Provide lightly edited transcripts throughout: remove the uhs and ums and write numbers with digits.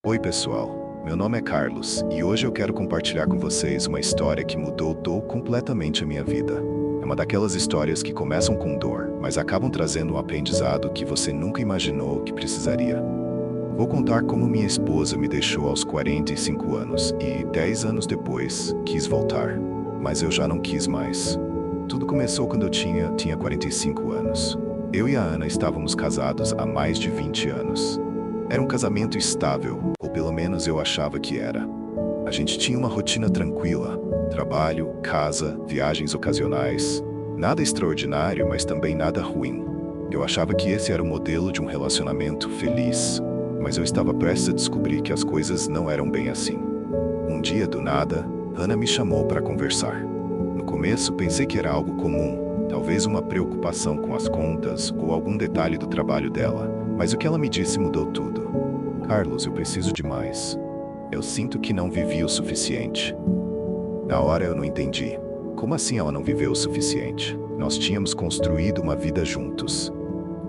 Oi pessoal, meu nome é Carlos e hoje eu quero compartilhar com vocês uma história que mudou completamente a minha vida. É uma daquelas histórias que começam com dor, mas acabam trazendo um aprendizado que você nunca imaginou que precisaria. Vou contar como minha esposa me deixou aos 45 anos e 10 anos depois quis voltar, mas eu já não quis mais. Tudo começou quando eu tinha 45 anos. Eu e a Ana estávamos casados há mais de 20 anos. Era um casamento estável, ou pelo menos eu achava que era. A gente tinha uma rotina tranquila, trabalho, casa, viagens ocasionais. Nada extraordinário, mas também nada ruim. Eu achava que esse era o modelo de um relacionamento feliz, mas eu estava prestes a descobrir que as coisas não eram bem assim. Um dia, do nada, Ana me chamou para conversar. No começo, pensei que era algo comum, talvez uma preocupação com as contas ou algum detalhe do trabalho dela, mas o que ela me disse mudou tudo. Carlos, eu preciso de mais. Eu sinto que não vivi o suficiente. Na hora eu não entendi. Como assim ela não viveu o suficiente? Nós tínhamos construído uma vida juntos.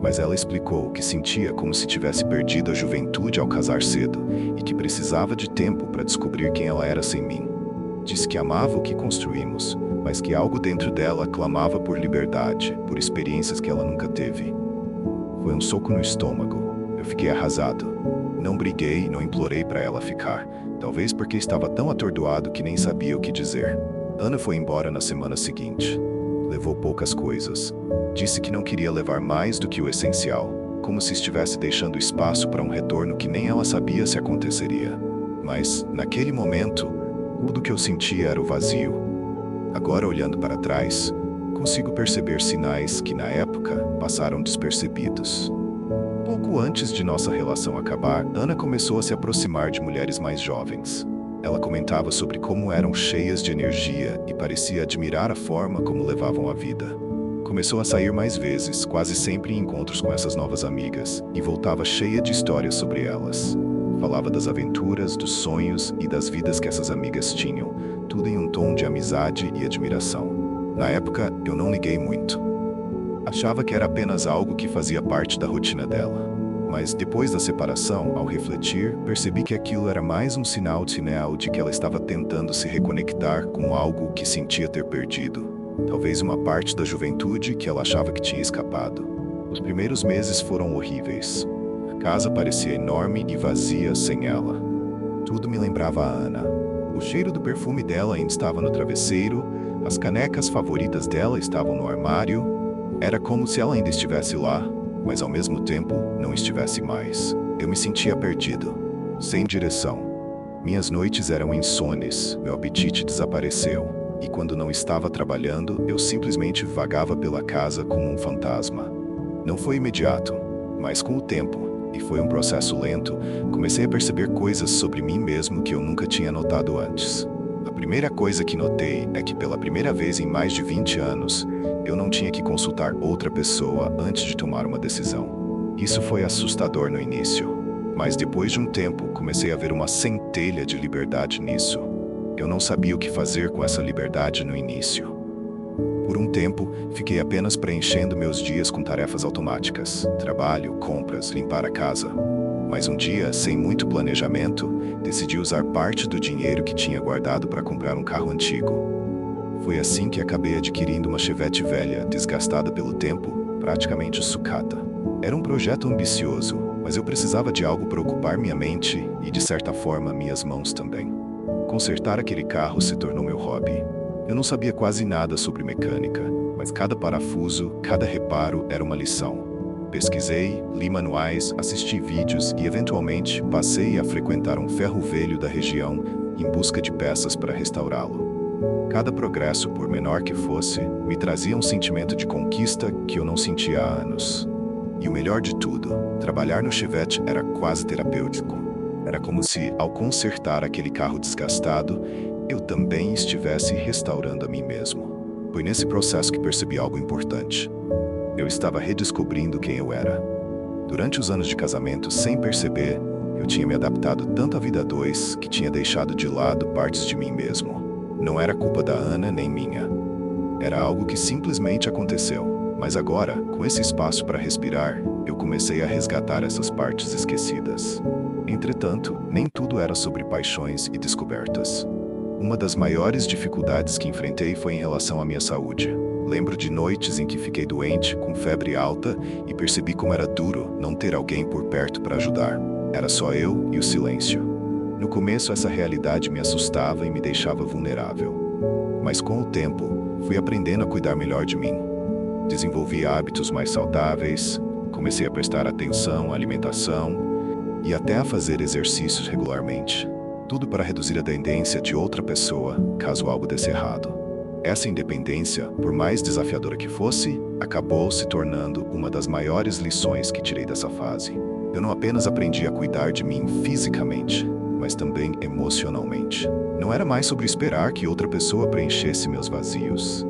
Mas ela explicou que sentia como se tivesse perdido a juventude ao casar cedo e que precisava de tempo para descobrir quem ela era sem mim. Disse que amava o que construímos, mas que algo dentro dela clamava por liberdade, por experiências que ela nunca teve. Foi um soco no estômago. Eu fiquei arrasado. Não briguei, não implorei para ela ficar, talvez porque estava tão atordoado que nem sabia o que dizer. Ana foi embora na semana seguinte. Levou poucas coisas. Disse que não queria levar mais do que o essencial, como se estivesse deixando espaço para um retorno que nem ela sabia se aconteceria. Mas, naquele momento, tudo que eu sentia era o vazio. Agora, olhando para trás, consigo perceber sinais que, na época, passaram despercebidos. Pouco antes de nossa relação acabar, Ana começou a se aproximar de mulheres mais jovens. Ela comentava sobre como eram cheias de energia e parecia admirar a forma como levavam a vida. Começou a sair mais vezes, quase sempre em encontros com essas novas amigas, e voltava cheia de histórias sobre elas. Falava das aventuras, dos sonhos e das vidas que essas amigas tinham, tudo em um tom de amizade e admiração. Na época, eu não liguei muito. Achava que era apenas algo que fazia parte da rotina dela. Mas depois da separação, ao refletir, percebi que aquilo era mais um sinal de que ela estava tentando se reconectar com algo que sentia ter perdido. Talvez uma parte da juventude que ela achava que tinha escapado. Os primeiros meses foram horríveis. A casa parecia enorme e vazia sem ela. Tudo me lembrava a Ana. O cheiro do perfume dela ainda estava no travesseiro, as canecas favoritas dela estavam no armário. Era como se ela ainda estivesse lá, mas ao mesmo tempo não estivesse mais. Eu me sentia perdido, sem direção. Minhas noites eram insones, meu apetite desapareceu, e quando não estava trabalhando, eu simplesmente vagava pela casa como um fantasma. Não foi imediato, mas com o tempo, e foi um processo lento, comecei a perceber coisas sobre mim mesmo que eu nunca tinha notado antes. A primeira coisa que notei é que pela primeira vez em mais de 20 anos, eu não tinha que consultar outra pessoa antes de tomar uma decisão. Isso foi assustador no início, mas depois de um tempo comecei a ver uma centelha de liberdade nisso. Eu não sabia o que fazer com essa liberdade no início. Por um tempo, fiquei apenas preenchendo meus dias com tarefas automáticas, trabalho, compras, limpar a casa. Mas um dia, sem muito planejamento, decidi usar parte do dinheiro que tinha guardado para comprar um carro antigo. Foi assim que acabei adquirindo uma Chevette velha, desgastada pelo tempo, praticamente sucata. Era um projeto ambicioso, mas eu precisava de algo para ocupar minha mente e, de certa forma, minhas mãos também. Consertar aquele carro se tornou meu hobby. Eu não sabia quase nada sobre mecânica, mas cada parafuso, cada reparo era uma lição. Pesquisei, li manuais, assisti vídeos e, eventualmente, passei a frequentar um ferro velho da região em busca de peças para restaurá-lo. Cada progresso, por menor que fosse, me trazia um sentimento de conquista que eu não sentia há anos. E o melhor de tudo, trabalhar no Chevette era quase terapêutico. Era como se, ao consertar aquele carro desgastado, eu também estivesse restaurando a mim mesmo. Foi nesse processo que percebi algo importante. Eu estava redescobrindo quem eu era. Durante os anos de casamento, sem perceber, eu tinha me adaptado tanto à vida a dois que tinha deixado de lado partes de mim mesmo. Não era culpa da Ana nem minha. Era algo que simplesmente aconteceu. Mas agora, com esse espaço para respirar, eu comecei a resgatar essas partes esquecidas. Entretanto, nem tudo era sobre paixões e descobertas. Uma das maiores dificuldades que enfrentei foi em relação à minha saúde. Lembro de noites em que fiquei doente, com febre alta, e percebi como era duro não ter alguém por perto para ajudar. Era só eu e o silêncio. No começo, essa realidade me assustava e me deixava vulnerável. Mas com o tempo, fui aprendendo a cuidar melhor de mim. Desenvolvi hábitos mais saudáveis, comecei a prestar atenção à alimentação e até a fazer exercícios regularmente. Tudo para reduzir a dependência de outra pessoa, caso algo desse errado. Essa independência, por mais desafiadora que fosse, acabou se tornando uma das maiores lições que tirei dessa fase. Eu não apenas aprendi a cuidar de mim fisicamente, mas também emocionalmente. Não era mais sobre esperar que outra pessoa preenchesse meus vazios.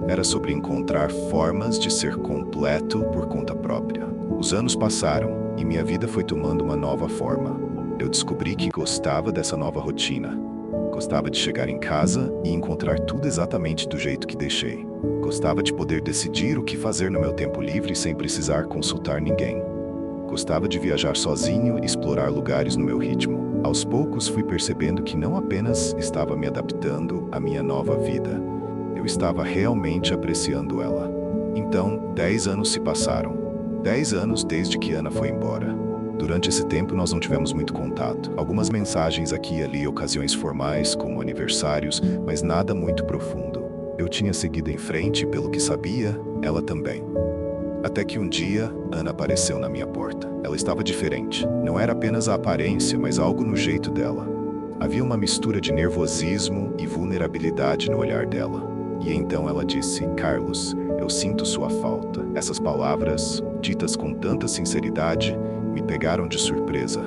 Era sobre encontrar formas de ser completo por conta própria. Os anos passaram e minha vida foi tomando uma nova forma. Eu descobri que gostava dessa nova rotina. Gostava de chegar em casa e encontrar tudo exatamente do jeito que deixei. Gostava de poder decidir o que fazer no meu tempo livre sem precisar consultar ninguém. Gostava de viajar sozinho e explorar lugares no meu ritmo. Aos poucos fui percebendo que não apenas estava me adaptando à minha nova vida, eu estava realmente apreciando ela. Então, 10 anos se passaram. 10 anos desde que Ana foi embora. Durante esse tempo nós não tivemos muito contato. Algumas mensagens aqui e ali, ocasiões formais, como aniversários, mas nada muito profundo. Eu tinha seguido em frente pelo que sabia, ela também. Até que um dia, Ana apareceu na minha porta. Ela estava diferente. Não era apenas a aparência, mas algo no jeito dela. Havia uma mistura de nervosismo e vulnerabilidade no olhar dela. E então ela disse: "Carlos, eu sinto sua falta." Essas palavras, ditas com tanta sinceridade, me pegaram de surpresa.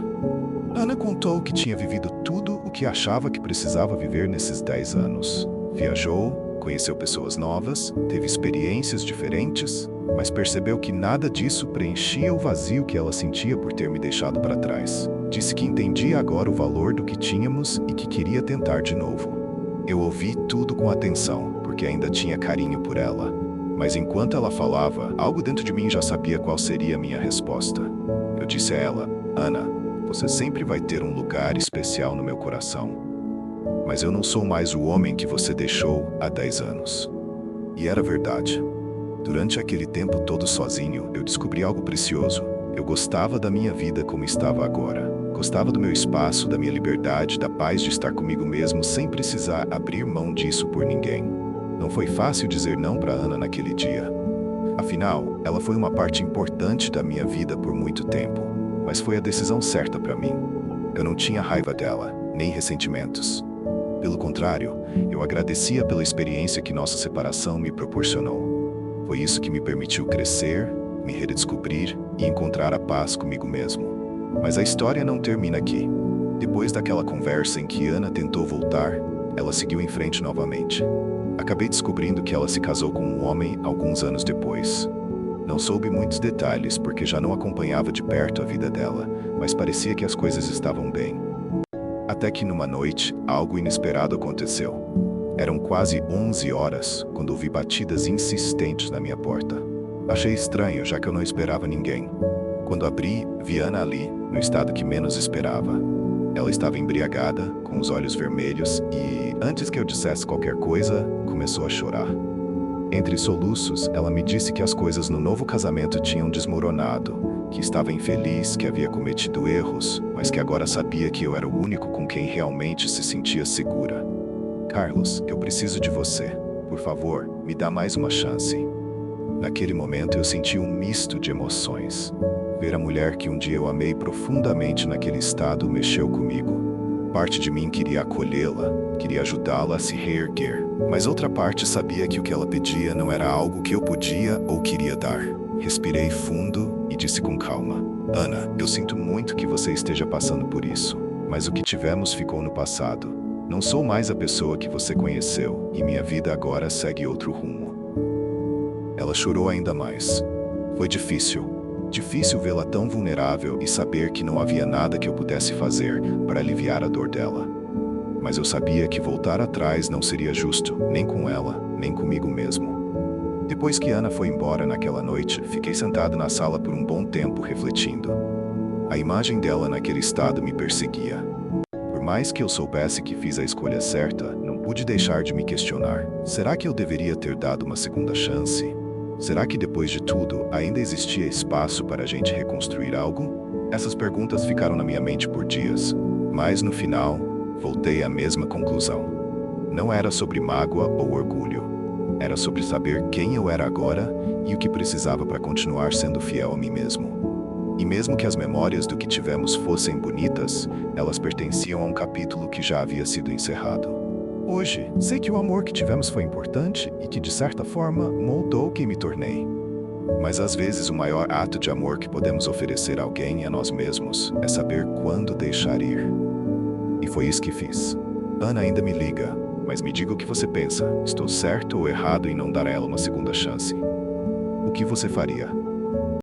Ana contou que tinha vivido tudo o que achava que precisava viver nesses 10 anos. Viajou, conheceu pessoas novas, teve experiências diferentes, mas percebeu que nada disso preenchia o vazio que ela sentia por ter me deixado para trás. Disse que entendia agora o valor do que tínhamos e que queria tentar de novo. Eu ouvi tudo com atenção, porque ainda tinha carinho por ela. Mas enquanto ela falava, algo dentro de mim já sabia qual seria a minha resposta. Eu disse a ela: "Ana, você sempre vai ter um lugar especial no meu coração. Mas eu não sou mais o homem que você deixou há 10 anos." E era verdade. Durante aquele tempo todo sozinho, eu descobri algo precioso. Eu gostava da minha vida como estava agora. Gostava do meu espaço, da minha liberdade, da paz de estar comigo mesmo sem precisar abrir mão disso por ninguém. Não foi fácil dizer não para Ana naquele dia. Afinal, ela foi uma parte importante da minha vida por muito tempo, mas foi a decisão certa para mim. Eu não tinha raiva dela, nem ressentimentos. Pelo contrário, eu agradecia pela experiência que nossa separação me proporcionou. Foi isso que me permitiu crescer, me redescobrir e encontrar a paz comigo mesmo. Mas a história não termina aqui. Depois daquela conversa em que Ana tentou voltar, ela seguiu em frente novamente. Acabei descobrindo que ela se casou com um homem alguns anos depois. Não soube muitos detalhes porque já não acompanhava de perto a vida dela, mas parecia que as coisas estavam bem. Até que numa noite, algo inesperado aconteceu. Eram quase 11 horas quando ouvi batidas insistentes na minha porta. Achei estranho, já que eu não esperava ninguém. Quando abri, vi Ana ali, no estado que menos esperava. Ela estava embriagada, com os olhos vermelhos e, antes que eu dissesse qualquer coisa, começou a chorar. Entre soluços, ela me disse que as coisas no novo casamento tinham desmoronado, que estava infeliz, que havia cometido erros, mas que agora sabia que eu era o único com quem realmente se sentia segura. "Carlos, eu preciso de você. Por favor, me dá mais uma chance." Naquele momento eu senti um misto de emoções. Ver a mulher que um dia eu amei profundamente naquele estado mexeu comigo. Parte de mim queria acolhê-la, queria ajudá-la a se reerguer, mas outra parte sabia que o que ela pedia não era algo que eu podia ou queria dar. Respirei fundo e disse com calma: "Ana, eu sinto muito que você esteja passando por isso, mas o que tivemos ficou no passado. Não sou mais a pessoa que você conheceu e minha vida agora segue outro rumo." Ela chorou ainda mais. Foi difícil. Difícil vê-la tão vulnerável e saber que não havia nada que eu pudesse fazer para aliviar a dor dela. Mas eu sabia que voltar atrás não seria justo, nem com ela, nem comigo mesmo. Depois que Ana foi embora naquela noite, fiquei sentado na sala por um bom tempo refletindo. A imagem dela naquele estado me perseguia. Por mais que eu soubesse que fiz a escolha certa, não pude deixar de me questionar. Será que eu deveria ter dado uma segunda chance? Será que depois de tudo, ainda existia espaço para a gente reconstruir algo? Essas perguntas ficaram na minha mente por dias, mas no final, voltei à mesma conclusão. Não era sobre mágoa ou orgulho. Era sobre saber quem eu era agora e o que precisava para continuar sendo fiel a mim mesmo. E mesmo que as memórias do que tivemos fossem bonitas, elas pertenciam a um capítulo que já havia sido encerrado. Hoje, sei que o amor que tivemos foi importante e que, de certa forma, moldou quem me tornei. Mas às vezes o maior ato de amor que podemos oferecer a alguém e a nós mesmos é saber quando deixar ir. E foi isso que fiz. Ana ainda me liga, mas me diga o que você pensa. Estou certo ou errado em não dar a ela uma segunda chance? O que você faria?